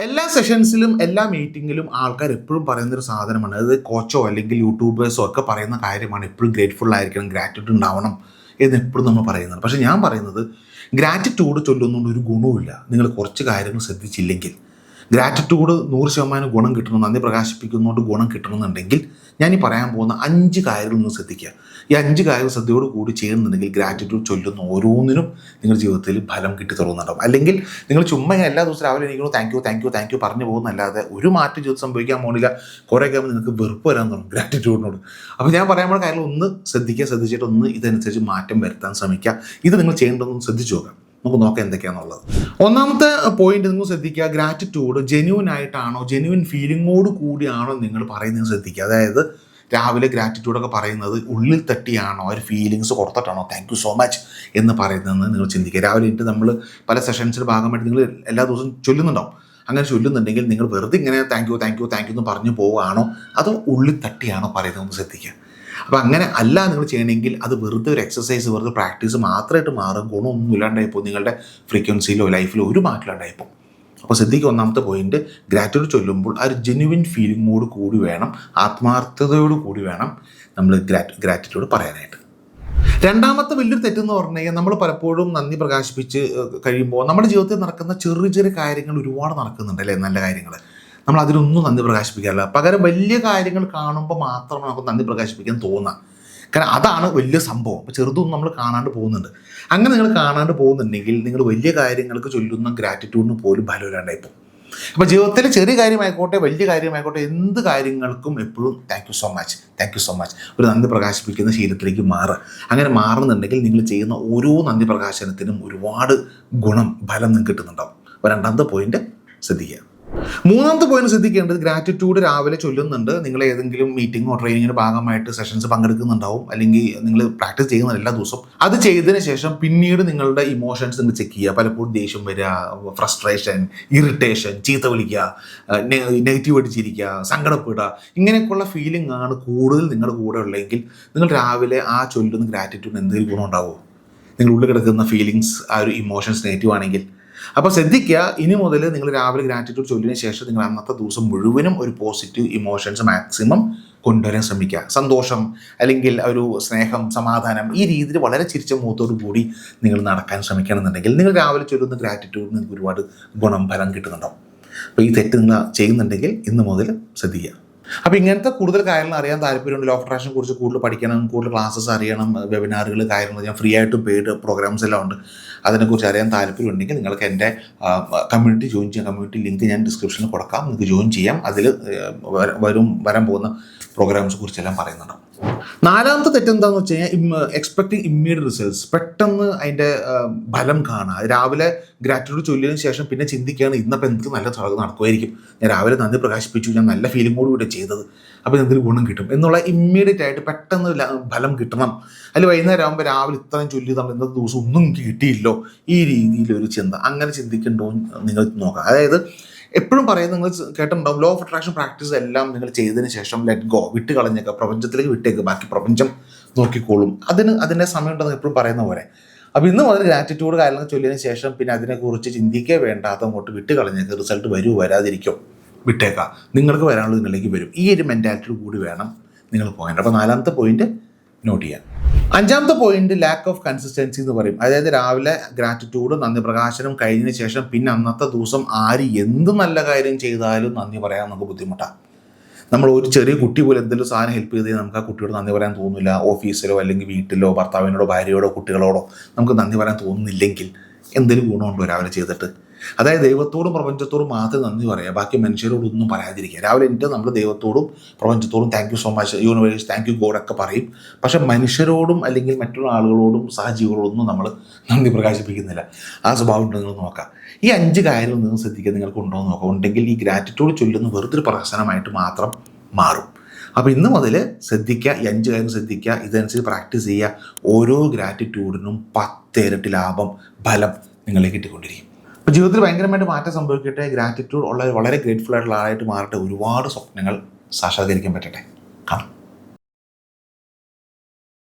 എല്ലാ സെഷൻസിലും എല്ലാ മീറ്റിങ്ങിലും ആൾക്കാർ എപ്പോഴും പറയുന്നൊരു സാധനമാണ്. അത് കോച്ചോ അല്ലെങ്കിൽ യൂട്യൂബേഴ്സോ ഒക്കെ പറയുന്ന കാര്യമാണ്. എപ്പോഴും ഗ്രേറ്റ്ഫുൾ ആയിരിക്കണം, ഗ്രാറ്റിറ്റ്യൂഡ് ഉണ്ടാവണം എന്ന് എപ്പോഴും നമ്മൾ പറയുന്നത്. പക്ഷേ ഞാൻ പറയുന്നത് ഗ്രാറ്റിറ്റ്യൂഡ് ചൊല്ലുന്നതുകൊണ്ട് ഒരു ഗുണവുമില്ല നിങ്ങൾ കുറച്ച് കാര്യങ്ങൾ ശ്രദ്ധിച്ചില്ലെങ്കിൽ. ഗ്രാറ്റിറ്റ്യൂഡ് 100% ഗുണം കിട്ടണം, നന്ദി പ്രകാശിപ്പിക്കുന്നതുകൊണ്ട് ഗുണം കിട്ടണമെന്നുണ്ടെങ്കിൽ ഞാൻ ഈ പറയാൻ പോകുന്ന 5 കാര്യങ്ങൾ നിങ്ങൾ ശ്രദ്ധിക്കുക. ഈ 5 കാര്യങ്ങൾ ശ്രദ്ധയോട് കൂടി ചെയ്യുന്നുണ്ടെങ്കിൽ ഗ്രാറ്റിറ്റ്യൂഡ് ചൊല്ലുന്ന ഓരോന്നിനും നിങ്ങളുടെ ജീവിതത്തിൽ ഫലം കിട്ടി തുടങ്ങുന്നുണ്ടാവും. അല്ലെങ്കിൽ നിങ്ങൾ ചുമ്മാ എല്ലാ ദിവസവും രാവിലെ എണീക്കുന്നു താങ്ക് യു പറഞ്ഞു പോകുന്നല്ലാതെ ഒരു മാറ്റം ജീവിതം സംഭവിക്കാൻ പോകുന്നില്ല. കുറേ കഴിയുമ്പോൾ നിങ്ങൾക്ക് വെറുപ്പ് വരാൻ തുടങ്ങും ഗ്രാറ്റിറ്റ്യൂഡിനോട്. അപ്പോൾ ഞാൻ പറയാൻ പോകുന്ന കാര്യങ്ങൾ ഒന്ന് ശ്രദ്ധിച്ചിട്ട് ഒന്ന് ഇതനുസരിച്ച് മാറ്റം വരുത്താൻ ശ്രമിക്കുക. ഇത് നിങ്ങൾ ചെയ്യേണ്ടതൊന്ന് ശ്രദ്ധിച്ചു നോക്കാം. നമുക്ക് നോക്കാം എന്തൊക്കെയാണെന്നുള്ളത്. ഒന്നാമത്തെ പോയിന്റ് നിങ്ങൾ ശ്രദ്ധിക്കുക, ഗ്രാറ്റിറ്റ്യൂഡ് ജെന്യൂൻ ആയിട്ടാണോ, ജെന്യൂൻ ഫീലിങ്ങോട് കൂടിയാണോ നിങ്ങൾ പറയുന്നത് ശ്രദ്ധിക്കുക. അതായത് രാവിലെ ഗ്രാറ്റിറ്റ്യൂഡൊക്കെ പറയുന്നത് ഉള്ളിൽ തട്ടിയാണോ, ഒരു ഫീലിങ്സ് കൊടുത്തിട്ടാണോ താങ്ക് യു സോ മച്ച് എന്ന് പറയുന്നതെന്ന് നിങ്ങൾ ചിന്തിക്കുക. രാവിലെ എനിക്ക് നമ്മൾ പല സെഷൻസിൻ്റെ ഭാഗമായിട്ട് നിങ്ങൾ എല്ലാ ദിവസവും ചൊല്ലുന്നുണ്ടാവും. അങ്ങനെ ചൊല്ലുന്നുണ്ടെങ്കിൽ നിങ്ങൾ വെറുതെ ഇങ്ങനെ താങ്ക് യു എന്ന് പറഞ്ഞു പോവുകയാണോ അതോ ഉള്ളിൽ തട്ടിയാണോ പറയുന്നതെന്ന് ശ്രദ്ധിക്കുക. അപ്പോൾ അങ്ങനെ അല്ല നിങ്ങൾ ചെയ്യണമെങ്കിൽ അത് വെറുതെ ഒരു എക്സസൈസ്, വെറുതെ പ്രാക്ടീസ് മാത്രമായിട്ട് മാറും. ഗുണമൊന്നും ഇല്ലാണ്ടായിപ്പോൾ നിങ്ങളുടെ ഫ്രീക്വൻസിയിലോ ലൈഫിലോ ഒരു മാറ്റമില്ലാണ്ടായിപ്പോൾ. അപ്പോൾ ശ്രദ്ധിക്കുക, ഒന്നാമത്തെ പോയിന്റ് ഗ്രാറ്റിറ്റ്യൂഡ് ചൊല്ലുമ്പോൾ ആ ഒരു ജെന്യുവിൻ ഫീലിങ്ങോട് കൂടി വേണം, ആത്മാർത്ഥതയോട് കൂടി വേണം നമ്മൾ ഗ്രാറ്റിറ്റ്യൂഡ് പറയാനായിട്ട്. രണ്ടാമത്തെ വലിയൊരു തെറ്റെന്ന് പറഞ്ഞു കഴിഞ്ഞാൽ നമ്മൾ പലപ്പോഴും നന്ദി പ്രകാശിപ്പിച്ച് കഴിയുമ്പോൾ നമ്മുടെ ജീവിതത്തിൽ നടക്കുന്ന ചെറിയ ചെറിയ കാര്യങ്ങൾ ഒരുപാട് നടക്കുന്നുണ്ട് അല്ലേ, നല്ല കാര്യങ്ങൾ. നമ്മൾ അതിനൊന്നും നന്ദി പ്രകാശിപ്പിക്കാറില്ല. പകരം വലിയ കാര്യങ്ങൾ കാണുമ്പോൾ മാത്രം നമുക്ക് നന്ദി പ്രകാശിപ്പിക്കാൻ തോന്നാം. കാരണം അതാണ് വലിയ സംഭവം. അപ്പോൾ ചെറുതൊന്നും നമ്മൾ കാണാണ്ട് പോകുന്നുണ്ട്. അങ്ങനെ നിങ്ങൾ കാണാണ്ട് പോകുന്നുണ്ടെങ്കിൽ നിങ്ങൾ വലിയ കാര്യങ്ങൾക്ക് ചൊല്ലുന്ന ഗ്രാറ്റിറ്റ്യൂഡിന് പോലും ഫലമില്ലാണ്ടായിപ്പോൾ. അപ്പോൾ ജീവിതത്തിലെ ചെറിയ കാര്യമായിക്കോട്ടെ വലിയ കാര്യമായിക്കോട്ടെ എന്ത് കാര്യങ്ങൾക്കും എപ്പോഴും താങ്ക് യു സോ മച്ച് ഒരു നന്ദി പ്രകാശിപ്പിക്കുന്ന ശീലത്തിലേക്ക് മാറുക. അങ്ങനെ മാറുന്നുണ്ടെങ്കിൽ നിങ്ങൾ ചെയ്യുന്ന ഓരോ നന്ദി പ്രകാശനത്തിനും ഒരുപാട് ഫലം നിങ്ങൾക്ക് കിട്ടുന്നുണ്ടാവും. അപ്പോൾ രണ്ടാമത്തെ പോയിന്റ് ശ്രദ്ധിക്കുക. മൂന്നാമത്തെ പോയിന്റ് ശ്രദ്ധിക്കേണ്ടത്, ഗ്രാറ്റിറ്റ്യൂഡ് രാവിലെ ചൊല്ലുന്നുണ്ട്, നിങ്ങൾ ഏതെങ്കിലും മീറ്റിങ്ങോ ട്രെയിനിങ്ങിൻ്റെ ഭാഗമായിട്ട് സെഷൻസ് പങ്കെടുക്കുന്നുണ്ടാവും, അല്ലെങ്കിൽ നിങ്ങൾ പ്രാക്ടീസ് ചെയ്യുന്നുണ്ട് എല്ലാ ദിവസവും. അത് ചെയ്തതിന് ശേഷം പിന്നീട് നിങ്ങളുടെ ഇമോഷൻസ് നിങ്ങൾ ചെക്ക് ചെയ്യുക. പലപ്പോഴും ദേഷ്യം വരിക, ഫ്രസ്ട്രേഷൻ, ഇറിറ്റേഷൻ, ചീത്ത വിളിക്കുക, നെഗറ്റീവ് അടിച്ചിരിക്കുക, സങ്കടപ്പെടുക, ഇങ്ങനെയൊക്കെയുള്ള ഫീലിംഗ് ആണ് കൂടുതൽ നിങ്ങളുടെ കൂടെ ഉള്ളതെങ്കിൽ നിങ്ങൾ രാവിലെ ആ ചൊല്ലുന്ന ഗ്രാറ്റിറ്റ്യൂഡിന് എന്തെങ്കിലും ഗുണം ഉണ്ടാവുമോ? നിങ്ങൾ ഉള്ളിൽ കിടക്കുന്ന ഫീലിങ്സ്, ആ ഒരു ഇമോഷൻസ് നെഗറ്റീവ് ആണെങ്കിൽ. അപ്പോൾ ശ്രദ്ധിക്കുക, ഇനി മുതൽ നിങ്ങൾ രാവിലെ ഗ്രാറ്റിറ്റ്യൂഡ് ചൊല്ലിയതിന് ശേഷം നിങ്ങൾ അന്നത്തെ ദിവസം മുഴുവനും ഒരു പോസിറ്റീവ് ഇമോഷൻസ് മാക്സിമം കൊണ്ടുവരാൻ ശ്രമിക്കുക. സന്തോഷം അല്ലെങ്കിൽ ഒരു സ്നേഹം, സമാധാനം, ഈ രീതിയിൽ വളരെ ചിരിച്ച മുഖത്തോടു കൂടി നിങ്ങൾ നടക്കാൻ ശ്രമിക്കണമെന്നുണ്ടെങ്കിൽ നിങ്ങൾ രാവിലെ ചൊല്ലുന്ന ഗ്രാറ്റിറ്റ്യൂഡ് നിങ്ങൾക്ക് ഒരുപാട് ഫലം കിട്ടുന്നുണ്ടാവും. അപ്പോൾ ഈ തെറ്റ് നിങ്ങൾ ചെയ്യുന്നുണ്ടെങ്കിൽ ഇന്ന് മുതൽ ശ്രദ്ധിക്കുക. അപ്പോൾ ഇങ്ങനത്തെ കൂടുതൽ കാര്യങ്ങൾ അറിയാൻ താല്പര്യമുണ്ട്, ലോ ഓഫ് അട്രാക്ഷനെ കുറിച്ച് കൂടുതൽ പഠിക്കണം, കൂടുതൽ ക്ലാസ്സസ് അറിയണം, വെബിനാറുകൾ, കാര്യങ്ങൾ, ഞാൻ ഫ്രീ ആയിട്ട് പെയ്ഡ് പ്രോഗ്രാംസ് എല്ലാം ഉണ്ട്. അതിനെക്കുറിച്ച് അറിയാൻ താല്പര്യമുണ്ടെങ്കിൽ നിങ്ങൾക്ക് എൻ്റെ കമ്മ്യൂണിറ്റി ജോയിൻ ചെയ്യാം. കമ്മ്യൂണിറ്റി ലിങ്ക് ഞാൻ ഡിസ്ക്രിപ്ഷനിൽ കൊടുക്കാം, നിങ്ങൾക്ക് ജോയിൻ ചെയ്യാം. അതിൽ വരാൻ പോകുന്ന പ്രോഗ്രാംസ് കുറിച്ചെല്ലാം പറയുന്നുണ്ട്. നാലാമത്തെ തെറ്റെന്താണെന്ന് വെച്ച് കഴിഞ്ഞാൽ എക്സ്പെക്ടിങ് ഇമ്മീഡിയറ്റ് റിസൾട്ട്സ്. പെട്ടെന്ന് അതിൻ്റെ ഫലം കാണുക. രാവിലെ ഗ്രാറ്റിറ്റ്യൂഡ് ചൊല്ലിയതിന് ശേഷം പിന്നെ ചിന്തിക്കുകയാണ് ഇന്നപ്പോൾ എനിക്ക് നല്ല നടക്കുമായിരിക്കും, ഞാൻ രാവിലെ നന്ദി പ്രകാശിപ്പിച്ചു, ഞാൻ നല്ല ഫീലിങ്ങോടുകൂടി ചെയ്തത്, അപ്പോൾ എന്തെങ്കിലും ഗുണം കിട്ടും എന്നുള്ള ഇമ്മീഡിയറ്റ് ആയിട്ട് പെട്ടെന്ന് ഫലം കിട്ടണം. അതിൽ വൈകുന്നേരം ആകുമ്പോൾ രാവിലെ ഇത്രയും ചൊല്ലി നമ്മൾ ഇന്നത്തെ ദിവസം ഒന്നും എനിക്ക് കിട്ടിയില്ലോ, ഈ രീതിയിലൊരു ചിന്ത, അങ്ങനെ ചിന്തിക്കണ്ടോ നിങ്ങൾ നോക്കാം. അതായത് എപ്പോഴും പറയുന്നത് നിങ്ങൾ കേട്ടിട്ടുണ്ടാവും, ലോ ഓഫ് അട്രാക്ഷൻ പ്രാക്ടീസ് എല്ലാം നിങ്ങൾ ചെയ്തതിന് ശേഷം ലെറ്റ് ഗോ, വിട്ട് കളഞ്ഞേക്കുക, പ്രപഞ്ചത്തിലേക്ക് വിട്ടേക്ക്, ബാക്കി പ്രപഞ്ചം നോക്കിക്കോളും, അതിൻ്റെ സമയം ഉണ്ടെന്ന് എപ്പോഴും പറയുന്ന പോലെ. അപ്പോൾ ഇന്ന് മുതൽ ഗ്രാറ്റിറ്റ്യൂഡ് കാര്യങ്ങൾ ചൊല്ലിയതിന് ശേഷം പിന്നെ അതിനെക്കുറിച്ച് ചിന്തിക്കേ വേണ്ട, അതങ്ങോട്ട് വിട്ട് കളഞ്ഞേക്ക്, റിസൾട്ട് വരൂ വരാതിരിക്കും, വിട്ടേക്കാം, നിങ്ങൾക്ക് വരാനുള്ളത് നിങ്ങളിലേക്ക് വരും. ഈ ഒരു മെൻറ്റാലിറ്റി കൂടി വേണം നിങ്ങൾ പോകേണ്ടത്. അപ്പോൾ നാലാമത്തെ പോയിന്റ് നോട്ട് ചെയ്യാം. അഞ്ചാമത്തെ പോയിന്റ് ലാക്ക് ഓഫ് കൺസിസ്റ്റൻസി എന്ന് പറയും. അതായത് രാവിലെ ഗ്രാറ്റിറ്റ്യൂഡ് നന്ദി പ്രകാശനം കഴിഞ്ഞതിന് ശേഷം പിന്നെ അന്നത്തെ ദിവസം ആര് എന്ത് നല്ല കാര്യം ചെയ്താലും നന്ദി പറയാൻ നമുക്ക് ബുദ്ധിമുട്ടാണ്. നമ്മൾ ഒരു ചെറിയ കുട്ടി പോലും എന്തെങ്കിലും സാധനം ഹെൽപ്പ് ചെയ്ത് നമുക്ക് ആ കുട്ടിയോട് നന്ദി പറയാൻ തോന്നില്ല. ഓഫീസിലോ അല്ലെങ്കിൽ വീട്ടിലോ ഭർത്താവിനോടോ ഭാര്യയോടോ കുട്ടികളോടോ നമുക്ക് നന്ദി പറയാൻ തോന്നുന്നില്ലെങ്കിൽ എന്തെങ്കിലും ഗുണമുണ്ടോ രാവിലെ ചെയ്തിട്ട്? അതായത് ദൈവത്തോടും പ്രപഞ്ചത്തോടും മാത്രം നന്ദി പറയുക, ബാക്കി മനുഷ്യരോടൊന്നും പറയാതിരിക്കുക. രാവിലെ നമ്മൾ ദൈവത്തോടും പ്രപഞ്ചത്തോടും thank you so much universe, thank you God ഒക്കെ പറയും. പക്ഷെ മനുഷ്യരോടും അല്ലെങ്കിൽ മറ്റുള്ള ആളുകളോടും സഹജീവികളോടൊന്നും നമ്മൾ നന്ദി പ്രകാശിപ്പിക്കുന്നില്ല. ആ സ്വഭാവം ഉണ്ടെന്ന് നിങ്ങൾ നോക്കാം. ഈ 5 കാര്യങ്ങൾ നിങ്ങൾ ശ്രദ്ധിക്കുക, നിങ്ങൾക്ക് ഉണ്ടോ എന്ന് നോക്കാം. ഉണ്ടെങ്കിൽ ഈ ഗ്രാറ്റിറ്റ്യൂഡ് ചൊല്ലുന്ന വെറുതെ പ്രഹസനമായിട്ട് മാത്രം മാറും. അപ്പോൾ ഇന്ന് മുതൽ ശ്രദ്ധിക്കുക, ഈ 5 കാര്യങ്ങൾ ശ്രദ്ധിക്കുക, ഇതനുസരിച്ച് പ്രാക്ടീസ് ചെയ്യുക. ഓരോ ഗ്രാറ്റിറ്റ്യൂഡിനും 10 ഇരട്ടി ഫലം നിങ്ങളിലേക്ക് കിട്ടിക്കൊണ്ടിരിക്കും. അപ്പോൾ ജീവിതത്തിൽ ഭയങ്കരമായിട്ട് മാറ്റം സംഭവിക്കട്ടെ. ഗ്രാറ്റിറ്റ്യൂഡ് വളരെ ഗ്രേറ്റ്ഫുൾ ആയിട്ടുള്ള ആളായിട്ട് മാറട്ടെ. ഒരുപാട് സ്വപ്നങ്ങൾ സാക്ഷാത്കരിക്കാൻ പറ്റട്ടെ.